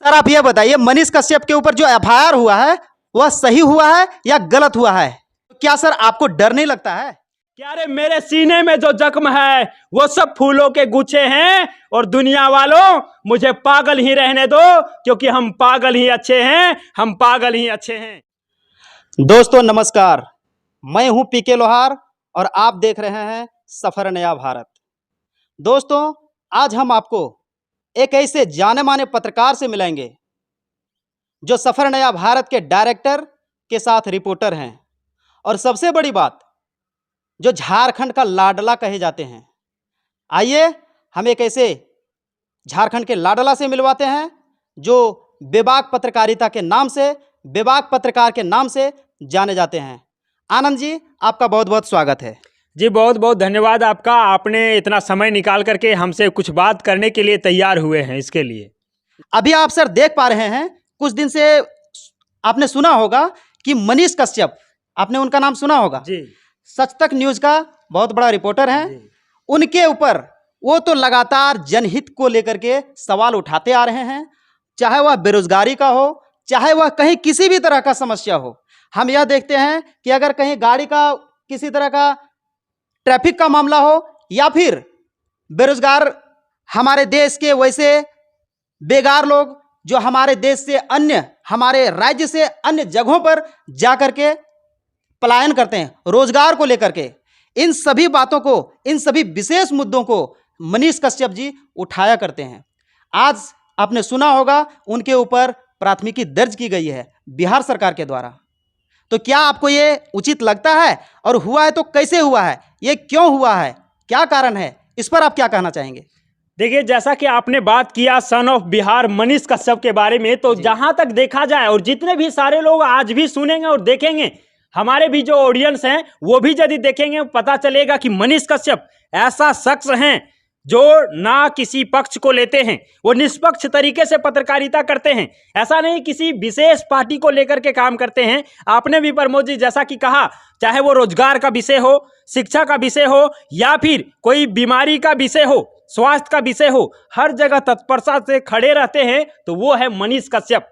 Sir आप ये बताइए, मनीष कश्यप के ऊपर जो एफआईआर हुआ है वह सही हुआ है या गलत हुआ है? क्या सर आपको डर नहीं लगता है? क्या रे, मेरे सीने में जो जख्म है वो सब फूलों के गुच्छे हैं। और दुनिया वालों, मुझे पागल ही रहने दो, क्योंकि हम पागल ही अच्छे हैं, हम पागल ही अच्छे हैं। दोस्तों नमस्कार, मैं हूं पीके लोहार और आप देख रहे हैं सफर नया भारत। दोस्तों आज हम आपको एक ऐसे जाने माने पत्रकार से मिलाएंगे जो सफर नया भारत के डायरेक्टर के साथ रिपोर्टर हैं और सबसे बड़ी बात, जो झारखंड का लाडला कहे जाते हैं। आइए हम एक ऐसे झारखंड के लाडला से मिलवाते हैं जो बेबाक पत्रकारिता के नाम से, बेबाक पत्रकार के नाम से जाने जाते हैं। आनंद जी, आपका बहुत बहुत स्वागत है। जी बहुत बहुत धन्यवाद आपका। आपने इतना समय निकाल करके हमसे कुछ बात करने के लिए तैयार हुए हैं, इसके लिए। अभी आप सर देख पा रहे हैं, कुछ दिन से आपने सुना होगा कि मनीष कश्यप, आपने उनका नाम सुना होगा जी। सच तक न्यूज का बहुत बड़ा रिपोर्टर हैं। जी। उनके ऊपर वो तो लगातार जनहित को लेकर के सवाल उठाते आ रहे हैं, चाहे वह बेरोजगारी का हो, चाहे वह कहीं किसी भी तरह का समस्या हो। हम यह देखते हैं कि अगर कहीं गाड़ी का किसी तरह का ट्रैफिक का मामला हो या फिर बेरोजगार हमारे देश के वैसे बेगार लोग जो हमारे देश से अन्य, हमारे राज्य से अन्य जगहों पर जा करके पलायन करते हैं रोजगार को लेकर के, इन सभी बातों को, इन सभी विशेष मुद्दों को मनीष कश्यप जी उठाया करते हैं। आज आपने सुना होगा उनके ऊपर प्राथमिकी दर्ज की गई है बिहार सरकार के द्वारा। तो क्या आपको ये उचित लगता है? और हुआ है तो कैसे हुआ है, ये क्यों हुआ है, क्या कारण है, इस पर आप क्या कहना चाहेंगे? देखिए, जैसा कि आपने बात किया सन ऑफ बिहार मनीष कश्यप के बारे में, तो जहां तक देखा जाए और जितने भी सारे लोग आज भी सुनेंगे और देखेंगे, हमारे भी जो ऑडियंस हैं वो भी यदि देखेंगे, पता चलेगा कि मनीष कश्यप ऐसा शख्स हैं जो ना किसी पक्ष को लेते हैं, वो निष्पक्ष तरीके से पत्रकारिता करते हैं। ऐसा नहीं किसी विशेष पार्टी को लेकर के काम करते हैं। आपने भी प्रमोद जी जैसा कि कहा, चाहे वो रोजगार का विषय हो, शिक्षा का विषय हो, या फिर कोई बीमारी का विषय हो, स्वास्थ्य का विषय हो, हर जगह तत्परता से खड़े रहते हैं। तो वो है मनीष कश्यप।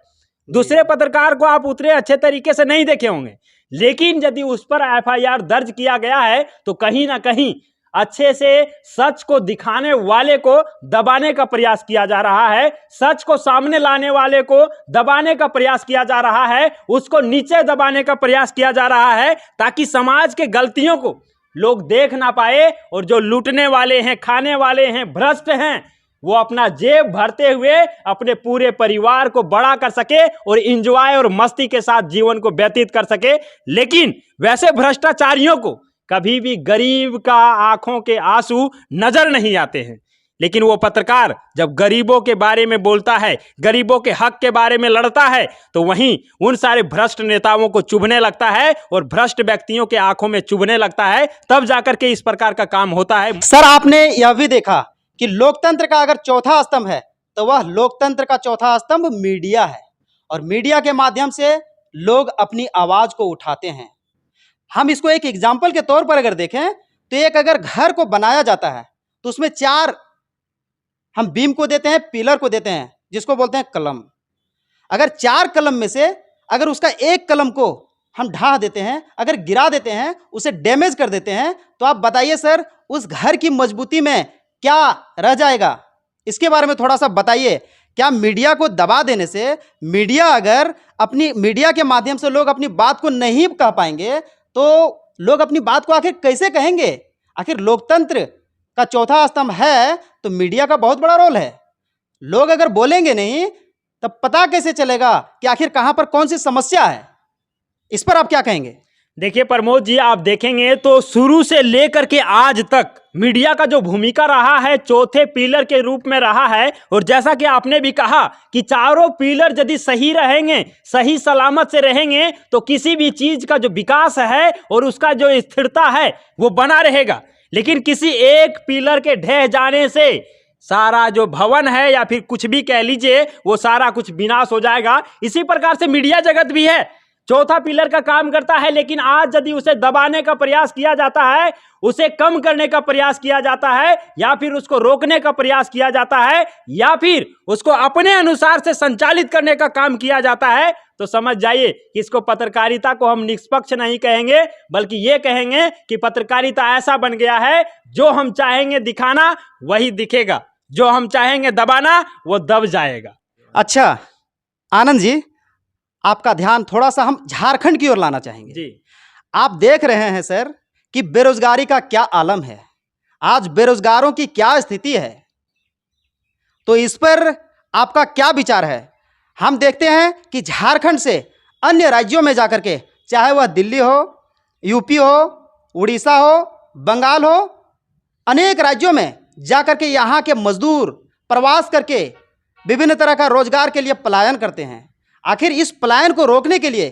दूसरे पत्रकार को आप उतने अच्छे तरीके से नहीं देखे होंगे, लेकिन यदि उस पर एफआईआर दर्ज किया गया है तो कहीं ना कहीं अच्छे से सच को दिखाने वाले को दबाने का प्रयास किया जा रहा है, सच को सामने लाने वाले को दबाने का प्रयास किया जा रहा है, उसको नीचे दबाने का प्रयास किया जा रहा है, ताकि समाज के गलतियों को लोग देख ना पाए और जो लूटने वाले हैं, खाने वाले हैं, भ्रष्ट हैं, वो अपना जेब भरते हुए अपने पूरे परिवार को बड़ा कर सके और इंजॉय और मस्ती के साथ जीवन को व्यतीत कर सके। लेकिन वैसे भ्रष्टाचारियों को कभी भी गरीब का आंखों के आंसू नजर नहीं आते हैं। लेकिन वो पत्रकार जब गरीबों के बारे में बोलता है, गरीबों के हक के बारे में लड़ता है, तो वहीं उन सारे भ्रष्ट नेताओं को चुभने लगता है और भ्रष्ट व्यक्तियों के आंखों में चुभने लगता है। तब जाकर के इस प्रकार का काम होता है। सर आपने यह भी देखा कि लोकतंत्र का अगर चौथा स्तंभ है तो वह लोकतंत्र का चौथा स्तंभ मीडिया है, और मीडिया के माध्यम से लोग अपनी आवाज को उठाते हैं। हम इसको एक एग्जाम्पल के तौर पर अगर देखें तो एक अगर घर को बनाया जाता है तो उसमें 4 हम बीम को देते हैं, पिलर को देते हैं, जिसको बोलते हैं कलम। अगर 4 कलम में से अगर उसका एक कलम को हम ढा देते हैं, अगर गिरा देते हैं, उसे डैमेज कर देते हैं, तो आप बताइए सर उस घर की मजबूती में क्या रह जाएगा? इसके बारे में थोड़ा सा बताइए। क्या मीडिया को दबा देने से, मीडिया के माध्यम से लोग अपनी बात को नहीं कह पाएंगे तो लोग अपनी बात को आखिर कैसे कहेंगे? आखिर लोकतंत्र का चौथा स्तंभ है तो मीडिया का बहुत बड़ा रोल है। लोग अगर बोलेंगे नहीं तब पता कैसे चलेगा कि आखिर कहां पर कौन सी समस्या है? इस पर आप क्या कहेंगे? देखिए प्रमोद जी, आप देखेंगे तो शुरू से लेकर के आज तक मीडिया का जो भूमिका रहा है चौथे पिलर के रूप में रहा है। और जैसा कि आपने भी कहा कि चारों पिलर यदि सही रहेंगे, सही सलामत से रहेंगे, तो किसी भी चीज का जो विकास है और उसका जो स्थिरता है वो बना रहेगा। लेकिन किसी एक पिलर के ढह जाने से सारा जो भवन है या फिर कुछ भी कह लीजिए, वो सारा कुछ विनाश हो जाएगा। इसी प्रकार से मीडिया जगत भी है। चौथा पिलर का काम करता है, लेकिन आज यदि उसे दबाने का प्रयास किया जाता है, उसे कम करने का प्रयास किया जाता है, या फिर उसको रोकने का प्रयास किया जाता है, या फिर उसको अपने अनुसार से संचालित करने का काम किया जाता है, तो समझ जाइए कि इसको पत्रकारिता को हम निष्पक्ष नहीं कहेंगे, बल्कि ये कहेंगे कि पत्रकारिता ऐसा बन गया है, जो हम चाहेंगे दिखाना वही दिखेगा, जो हम चाहेंगे दबाना वो दब जाएगा। अच्छा आनंद जी, आपका ध्यान थोड़ा सा हम झारखंड की ओर लाना चाहेंगे जी। आप देख रहे हैं सर कि बेरोजगारी का क्या आलम है, आज बेरोजगारों की क्या स्थिति है, तो इस पर आपका क्या विचार है। हम देखते हैं कि झारखंड से अन्य राज्यों में जाकर के, चाहे वह दिल्ली हो, यूपी हो, उड़ीसा हो, बंगाल हो, अनेक राज्यों में जाकर के यहाँ के मजदूर प्रवास करके विभिन्न तरह का रोजगार के लिए पलायन करते हैं। आखिर इस पलायन को रोकने के लिए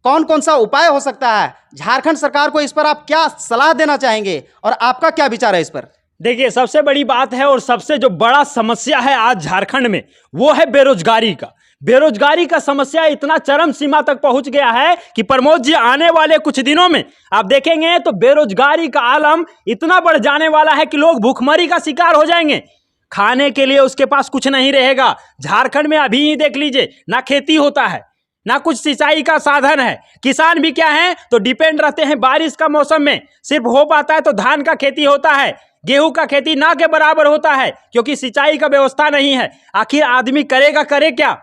कौन कौन सा उपाय हो सकता है, झारखंड सरकार को इस पर आप क्या सलाह देना चाहेंगे और आपका क्या विचार है इस पर। देखिए, सबसे बड़ी बात है और सबसे जो बड़ा समस्या है आज झारखंड में, वो है बेरोजगारी का। बेरोजगारी का समस्या इतना चरम सीमा तक पहुंच गया है कि प्रमोद जी आने वाले कुछ दिनों में आप देखेंगे तो बेरोजगारी का आलम इतना बढ़ जाने वाला है कि लोग भूखमरी का शिकार हो जाएंगे। खाने के लिए उसके पास कुछ नहीं रहेगा। झारखंड में अभी ही देख लीजिए, ना खेती होता है, ना कुछ सिंचाई का साधन है। किसान भी क्या है तो डिपेंड रहते हैं बारिश का मौसम में, सिर्फ हो पाता है तो धान का खेती होता है, गेहूं का खेती ना के बराबर होता है, क्योंकि सिंचाई का व्यवस्था नहीं है। आखिर आदमी करेगा करे क्या।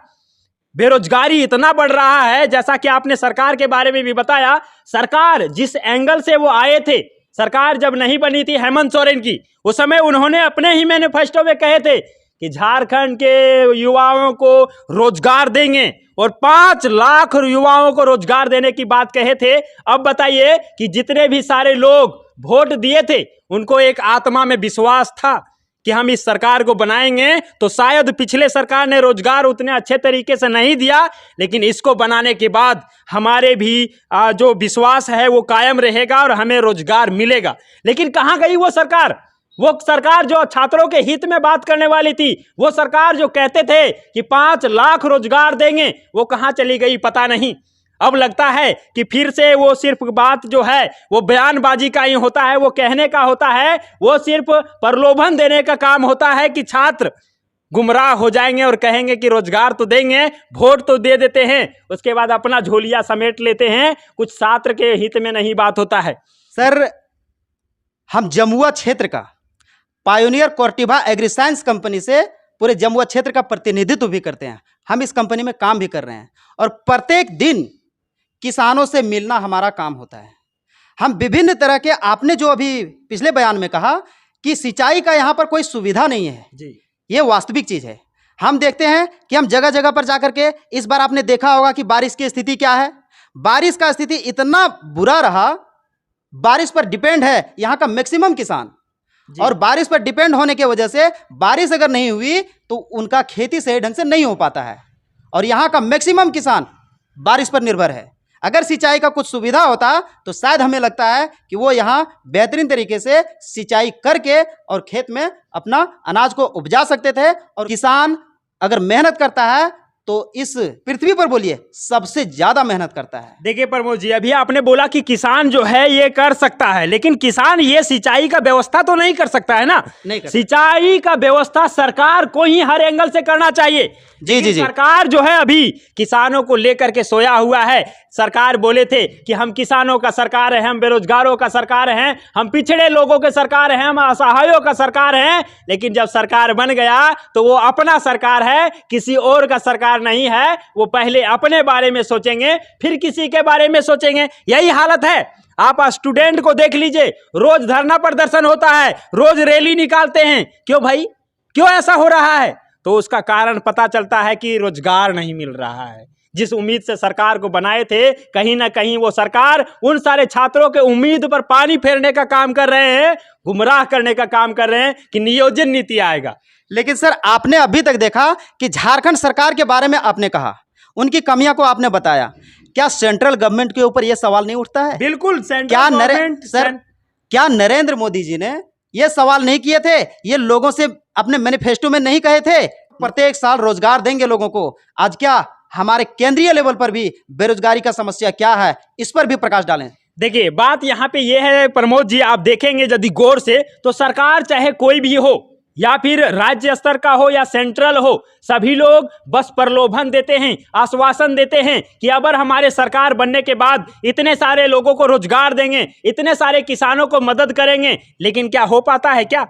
बेरोजगारी इतना बढ़ रहा है, जैसा कि आपने सरकार के बारे में भी बताया, सरकार जिस एंगल से वो आए थे, सरकार जब नहीं बनी थी हेमंत सोरेन की, उस समय उन्होंने अपने ही मैनिफेस्टो में कहे थे कि झारखंड के युवाओं को रोजगार देंगे और 5 लाख युवाओं को रोजगार देने की बात कहे थे। अब बताइए कि जितने भी सारे लोग वोट दिए थे, उनको एक आत्मा में विश्वास था कि हम इस सरकार को बनाएंगे, तो शायद पिछले सरकार ने रोजगार उतने अच्छे तरीके से नहीं दिया, लेकिन इसको बनाने के बाद हमारे भी जो विश्वास है वो कायम रहेगा और हमें रोजगार मिलेगा। लेकिन कहाँ गई वो सरकार? वो सरकार जो छात्रों के हित में बात करने वाली थी, वो सरकार जो कहते थे कि 5 लाख रोजगार देंगे, वो कहाँ चली गई पता नहीं। अब लगता है कि फिर से वो सिर्फ बात जो है वो बयानबाजी का ही होता है, वो कहने का होता है, वो सिर्फ प्रलोभन देने का काम होता है कि छात्र गुमराह हो जाएंगे और कहेंगे कि रोजगार तो देंगे, वोट तो दे देते हैं, उसके बाद अपना झोलिया समेट लेते हैं। कुछ छात्र के हित में नहीं बात होता है। सर, हम जमुआ क्षेत्र का पायोनियर कोर्टिवा एग्रीसाइंस कंपनी से पूरे जमुआ क्षेत्र का प्रतिनिधित्व भी करते हैं। हम इस कंपनी में काम भी कर रहे हैं और प्रत्येक दिन किसानों से मिलना हमारा काम होता है। हम विभिन्न तरह के, आपने जो अभी पिछले बयान में कहा कि सिंचाई का यहाँ पर कोई सुविधा नहीं है जी, ये वास्तविक चीज़ है। हम देखते हैं कि हम जगह जगह पर जाकर के, इस बार आपने देखा होगा कि बारिश की स्थिति क्या है। बारिश का स्थिति इतना बुरा रहा, बारिश पर डिपेंड है यहाँ का मैक्सिमम किसान, और बारिश पर डिपेंड होने की वजह से बारिश अगर नहीं हुई तो उनका खेती सही ढंग से नहीं हो पाता है, और यहाँ का मैक्सिमम किसान बारिश पर निर्भर है। अगर सिंचाई का कुछ सुविधा होता तो शायद हमें लगता है कि वो यहाँ बेहतरीन तरीके से सिंचाई करके और खेत में अपना अनाज को उपजा सकते थे। और किसान अगर मेहनत करता है तो इस पृथ्वी पर बोलिए सबसे ज्यादा मेहनत करता है। देखिए प्रमोद जी, अभी आपने बोला कि किसान जो है ये कर सकता है, लेकिन किसान ये सिंचाई का व्यवस्था तो नहीं कर सकता है ना। नहीं कर सिंचाई का व्यवस्था सरकार को ही हर एंगल से करना चाहिए। जी जी जी। सरकार जो है अभी किसानों को लेकर के सोया हुआ है। सरकार बोले थे कि हम किसानों का सरकार है, हम बेरोजगारों का सरकार हैं, हम पिछड़े लोगों के सरकार हैं, हम असहायों का सरकार हैं, लेकिन जब सरकार बन गया तो वो अपना सरकार है, किसी और का सरकार नहीं है। वो पहले अपने बारे में सोचेंगे, फिर किसी के बारे में सोचेंगे। यही हालत है। आप स्टूडेंट को देख लीजिए, रोज धरना प्रदर्शन होता है, रोज रैली निकालते हैं। क्यों भाई, क्यों ऐसा हो रहा है? तो उसका कारण पता चलता है कि रोजगार नहीं मिल रहा है। जिस उम्मीद से सरकार को बनाए थे, कहीं ना कहीं वो सरकार उन सारे छात्रों के उम्मीद पर पानी फेरने का काम कर रहे हैं, गुमराह करने का काम कर रहे हैं कि नियोजन नीति आएगा। लेकिन सर, आपने अभी तक देखा कि झारखंड सरकार के बारे में आपने कहा, उनकी कमियां को आपने बताया। क्या सेंट्रल गवर्नमेंट के ऊपर यह सवाल नहीं उठता है? बिल्कुल। क्या नरेंद्र मोदी जी ने यह सवाल नहीं किए थे? ये लोगों से अपने मैनिफेस्टो में नहीं कहे थे प्रत्येक साल रोजगार देंगे लोगों को? आज क्या हमारे केंद्रीय लेवल पर भी बेरोजगारी का समस्या क्या है, इस पर भी प्रकाश डालें। देखिए, बात यहाँ पे ये है प्रमोद जी, आप देखेंगे यदि गौर से तो सरकार चाहे कोई भी हो या फिर राज्य स्तर का हो या सेंट्रल हो, सभी लोग बस प्रलोभन देते हैं, आश्वासन देते हैं कि अगर हमारे सरकार बनने के बाद इतने सारे लोगों को रोजगार देंगे, इतने सारे किसानों को मदद करेंगे। लेकिन क्या हो पाता है? क्या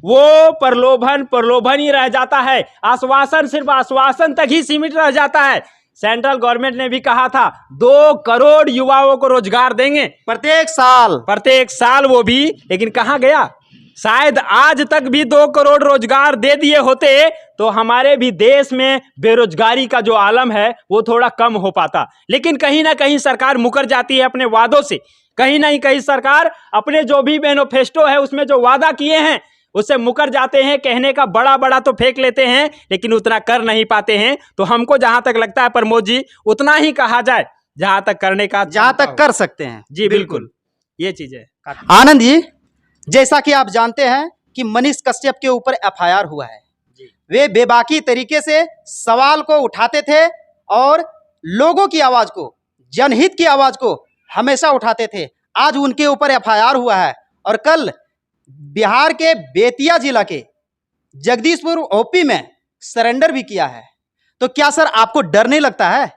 वो प्रलोभन ही रह जाता है। आश्वासन सिर्फ आश्वासन तक ही सीमित रह जाता है। सेंट्रल गवर्नमेंट ने भी कहा था 2 करोड़ युवाओं को रोजगार देंगे प्रत्येक साल वो भी, लेकिन कहां गया? शायद आज तक भी 2 करोड़ रोजगार दे दिए होते तो हमारे भी देश में बेरोजगारी का जो आलम है वो थोड़ा कम हो पाता। लेकिन कहीं ना कहीं सरकार मुकर जाती है अपने वादों से। कहीं ना कहीं सरकार अपने जो भी मैनिफेस्टो है उसमें जो वादा किए हैं उससे मुकर जाते हैं। कहने का बड़ा बड़ा तो फेंक लेते हैं लेकिन उतना कर नहीं पाते हैं। तो हमको जहां तक लगता है प्रमोद जी, उतना ही कहा जाए जहां तक करने का, जहां तक कर सकते हैं। जी बिल्कुल, ये चीज है। आनंद जी, जैसा कि आप जानते हैं कि मनीष कश्यप के ऊपर एफआईआर हुआ है। वे बेबाकी तरीके से सवाल को उठाते थे और लोगों की आवाज को, जनहित की आवाज को हमेशा उठाते थे। आज उनके ऊपर एफआईआर हुआ है और कल बिहार के बेतिया जिला के जगदीशपुर ओपी में सरेंडर भी किया है। तो क्या सर आपको डर नहीं लगता है?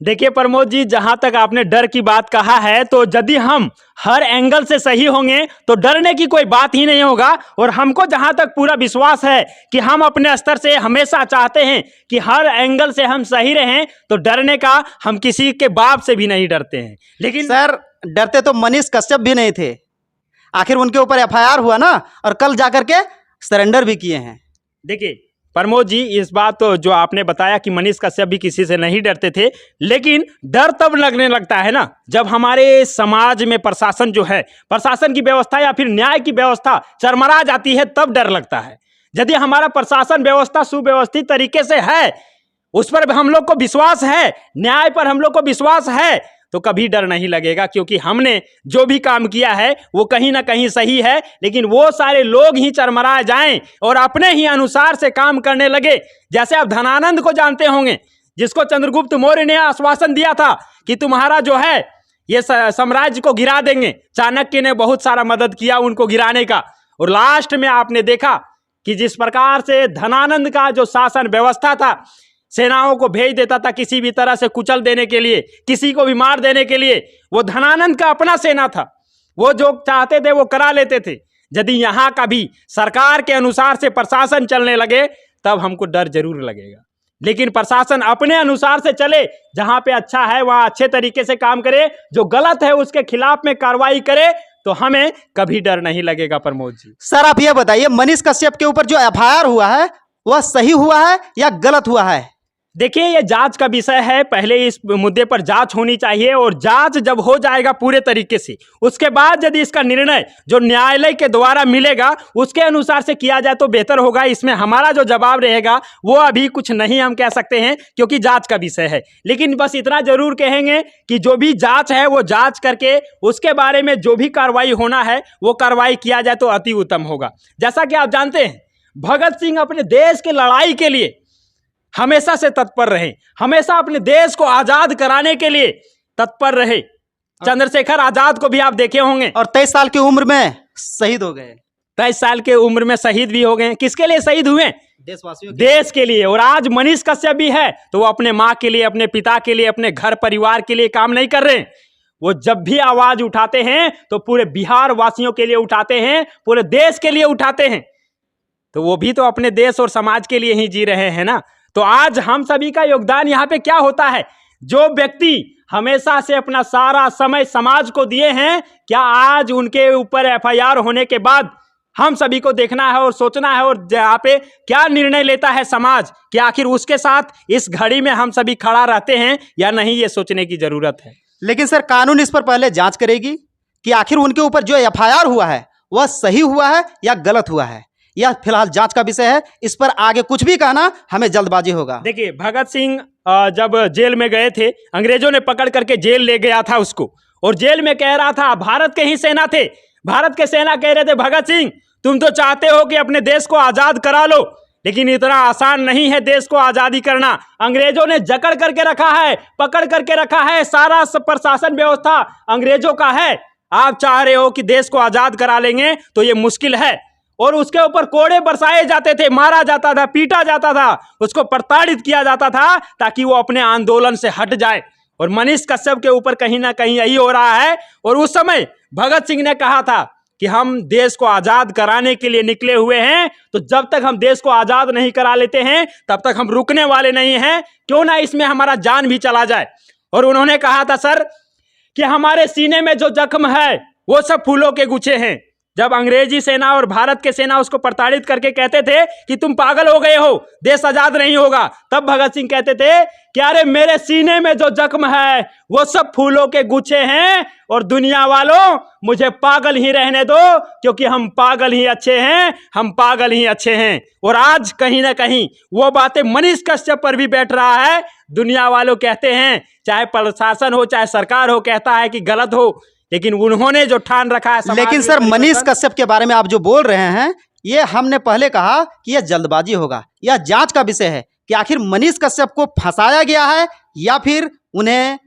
देखिए प्रमोद जी, जहां तक आपने डर की बात कहा है तो यदि हम हर एंगल से सही होंगे तो डरने की कोई बात ही नहीं होगा। और हमको जहां तक पूरा विश्वास है कि हम अपने स्तर से हमेशा चाहते हैं कि हर एंगल से हम सही रहें, तो डरने का हम किसी के बाप से भी नहीं डरते हैं। लेकिन सर डरते तो मनीष कश्यप भी नहीं थे। आखिर उनके ऊपर एफआईआर हुआ ना, और कल जाकर के सरेंडर भी किए हैं। देखिए प्रमोद जी, इस बात तो जो आपने बताया कि मनीष कश्यप भी किसी से नहीं डरते थे, लेकिन डर तब लगने लगता है ना जब हमारे समाज में प्रशासन जो है, प्रशासन की व्यवस्था या फिर न्याय की व्यवस्था चरमरा जाती है, तब डर लगता है। यदि हमारा प्रशासन व्यवस्था सुव्यवस्थित तरीके से है, उस पर हम लोग को विश्वास है, न्याय पर हम लोग को विश्वास है, तो कभी डर नहीं लगेगा। क्योंकि हमने जो भी काम किया है वो कहीं ना कहीं सही है। लेकिन वो सारे लोग ही चरमराए जाएं और अपने ही अनुसार से काम करने लगे। जैसे आप धनानंद को जानते होंगे, जिसको चंद्रगुप्त मौर्य ने आश्वासन दिया था कि तुम्हारा जो है ये साम्राज्य को गिरा देंगे। चाणक्य ने बहुत सारा मदद किया उनको गिराने का। और लास्ट में आपने देखा कि जिस प्रकार से धनानंद का जो शासन व्यवस्था था, सेनाओं को भेज देता था किसी भी तरह से कुचल देने के लिए, किसी को भी मार देने के लिए। वो धनानंद का अपना सेना था, वो जो चाहते थे वो करा लेते थे। यदि यहाँ का भी सरकार के अनुसार से प्रशासन चलने लगे तब हमको डर जरूर लगेगा। लेकिन प्रशासन अपने अनुसार से चले, जहां पे अच्छा है वहां अच्छे तरीके से काम करे, जो गलत है उसके खिलाफ में कार्रवाई करे, तो हमें कभी डर नहीं लगेगा। प्रमोद जी, सर आप ये बताइए, मनीष कश्यप के ऊपर जो एफआईआर हुआ है वह सही हुआ है या गलत हुआ है? देखिए, ये जांच का विषय है। पहले इस मुद्दे पर जांच होनी चाहिए और जांच जब हो जाएगा पूरे तरीके से, उसके बाद यदि इसका निर्णय जो न्यायालय के द्वारा मिलेगा उसके अनुसार से किया जाए तो बेहतर होगा। इसमें हमारा जो जवाब रहेगा वो अभी कुछ नहीं हम कह सकते हैं, क्योंकि जांच का विषय है। लेकिन बस इतना जरूर कहेंगे कि जो भी जांच है वो जांच करके उसके बारे में जो भी कार्रवाई होना है वो कार्रवाई किया जाए तो अति उत्तम होगा। जैसा कि आप जानते हैं, भगत सिंह अपने देश की लड़ाई के लिए हमेशा से तत्पर रहे, हमेशा अपने देश को आजाद कराने के लिए तत्पर रहे। चंद्रशेखर आजाद को भी आप देखे होंगे, और 23 साल की उम्र में शहीद हो गए। 23 साल के उम्र में शहीद भी हो गए। किसके लिए शहीद हुए? देशवासियों देश के लिए। और आज मनीष कश्यप भी है तो वो अपने माँ के लिए, अपने पिता के लिए, अपने घर परिवार के लिए काम नहीं कर रहे। वो जब भी आवाज उठाते हैं तो पूरे बिहार वासियों के लिए उठाते हैं, पूरे देश के लिए उठाते हैं। तो वो भी तो अपने देश और समाज के लिए ही जी रहे हैं ना। तो आज हम सभी का योगदान यहाँ पे क्या होता है? जो व्यक्ति हमेशा से अपना सारा समय समाज को दिए हैं, क्या आज उनके ऊपर एफआईआर होने के बाद हम सभी को देखना है और सोचना है और यहाँ पे क्या निर्णय लेता है समाज कि आखिर उसके साथ इस घड़ी में हम सभी खड़ा रहते हैं या नहीं, ये सोचने की जरूरत है। लेकिन सर कानून इस पर पहले जांच करेगी कि आखिर उनके ऊपर जो एफआईआर हुआ है वह सही हुआ है या गलत हुआ है। यह फिलहाल जांच का विषय है, इस पर आगे कुछ भी कहना हमें जल्दबाजी होगा। देखिए, भगत सिंह जब जेल में गए थे, अंग्रेजों ने पकड़ करके जेल ले गया था उसको, और जेल में कह रहा था, भारत के ही सेना थे, भारत के सेना कह रहे थे, भगत सिंह तुम तो चाहते हो कि अपने देश को आजाद करा लो, लेकिन इतना आसान नहीं है देश को आजादी करना। अंग्रेजों ने जकड़ करके रखा है, पकड़ करके रखा है, सारा प्रशासन व्यवस्था अंग्रेजों का है। आप चाह रहे हो कि देश को आजाद करा लेंगे तो ये मुश्किल है। और उसके ऊपर कोड़े बरसाए जाते थे, मारा जाता था, पीटा जाता था, उसको प्रताड़ित किया जाता था ताकि वो अपने आंदोलन से हट जाए। और मनीष कश्यप के ऊपर कहीं ना कहीं यही हो रहा है। और उस समय भगत सिंह ने कहा था कि हम देश को आजाद कराने के लिए निकले हुए हैं, तो जब तक हम देश को आजाद नहीं करा लेते हैं तब तक हम रुकने वाले नहीं हैं, क्यों ना इसमें हमारा जान भी चला जाए। और उन्होंने कहा था सर कि हमारे सीने में जो जख्म है वो सब फूलों के गुच्छे हैं। जब अंग्रेजी सेना और भारत के सेना उसको प्रताड़ित करके कहते थे कि तुम पागल हो गए हो, देश आजाद नहीं होगा, तब भगत सिंह कहते थे कि अरे मेरे सीने में जो जख्म है वो सब फूलों के गुच्छे हैं, और दुनिया वालों मुझे पागल ही रहने दो, क्योंकि हम पागल ही अच्छे हैं, हम पागल ही अच्छे हैं। और आज कहीं ना कहीं वो बातें मनीष कश्यप पर भी बैठ रहा है। दुनिया वालों कहते हैं, चाहे प्रशासन हो चाहे सरकार हो, कहता है कि गलत हो, लेकिन उन्होंने जो ठान रखा है। लेकिन सर मनीष कश्यप के बारे में आप जो बोल रहे हैं, ये हमने पहले कहा कि यह जल्दबाजी होगा, यह जांच का विषय है कि आखिर मनीष कश्यप को फंसाया गया है या फिर उन्हें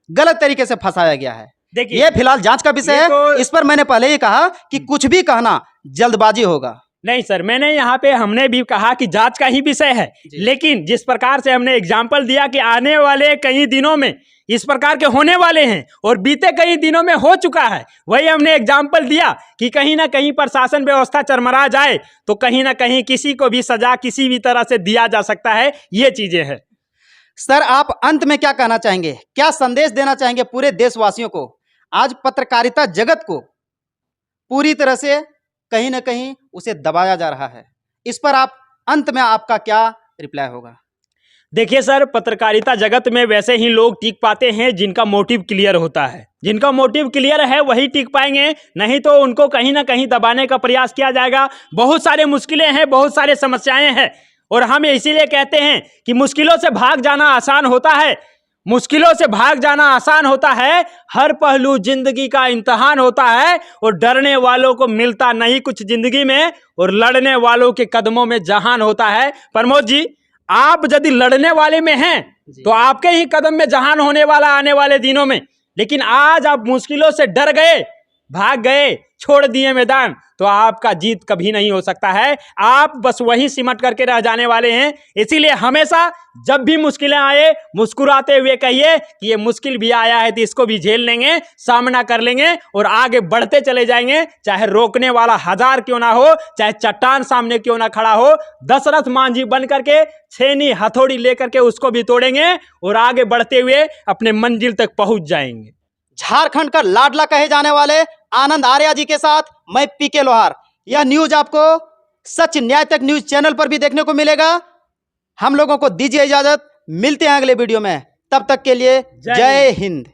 गलत तरीके से फंसाया गया है। देखिए, ये फिलहाल जांच का विषय है। इस पर मैंने पहले ही कहा कि कुछ भी कहना जल्दबाजी होगा। नहीं सर, मैंने यहाँ पे हमने भी कहा कि जांच का ही विषय है, लेकिन जिस प्रकार से हमने एग्जाम्पल दिया कि आने वाले कई दिनों में इस प्रकार के होने वाले हैं और बीते कई दिनों में हो चुका है, वही हमने एग्जाम्पल दिया कि कहीं ना कहीं प्रशासन व्यवस्था चरमरा जाए तो कहीं ना कहीं किसी को भी सजा किसी भी तरह से दिया जा सकता है। ये चीजें हैं। सर आप अंत में क्या कहना चाहेंगे, क्या संदेश देना चाहेंगे पूरे देशवासियों को? आज पत्रकारिता जगत को पूरी तरह से कहीं ना कहीं उसे दबाया जा रहा है, इस पर आप अंत में आपका क्या रिप्लाई होगा? देखिए सर, पत्रकारिता जगत में वैसे ही लोग टिक पाते हैं जिनका मोटिव क्लियर होता है। जिनका मोटिव क्लियर है वही टिक पाएंगे, नहीं तो उनको कहीं ना कहीं दबाने का प्रयास किया जाएगा। बहुत सारे मुश्किलें हैं, बहुत सारे समस्याएं हैं, और हम इसीलिए कहते हैं कि मुश्किलों से भाग जाना आसान होता है। मुश्किलों से भाग जाना आसान होता है, हर पहलू जिंदगी का इम्तिहान होता है, और डरने वालों को मिलता नहीं कुछ जिंदगी में, और लड़ने वालों के कदमों में जहान होता है। प्रमोद जी, आप यदि लड़ने वाले में हैं तो आपके ही कदम में जहान होने वाला आने वाले दिनों में। लेकिन आज आप मुश्किलों से डर गए, भाग गए, छोड़ दिए मैदान, तो आपका जीत कभी नहीं हो सकता है। आप बस वही सिमट करके रह जाने वाले हैं। इसीलिए हमेशा जब भी मुश्किलें आए मुस्कुराते हुए कहिए कि ये मुश्किल भी आया है तो इसको भी झेल लेंगे, सामना कर लेंगे और आगे बढ़ते चले जाएंगे। चाहे रोकने वाला 1000 क्यों ना हो, चाहे चट्टान सामने क्यों ना खड़ा हो, दशरथ मांझी बन करके छेनी हथौड़ी लेकर के उसको भी तोड़ेंगे और आगे बढ़ते हुए अपने मंजिल तक पहुंच जाएंगे। झारखंड का लाडला कहे जाने वाले आनंद आर्या जी के साथ मैं पीके लोहार। यह न्यूज आपको सच न्याय तक न्यूज चैनल पर भी देखने को मिलेगा। हम लोगों को दीजिए इजाजत, मिलते हैं अगले वीडियो में, तब तक के लिए जय हिंद।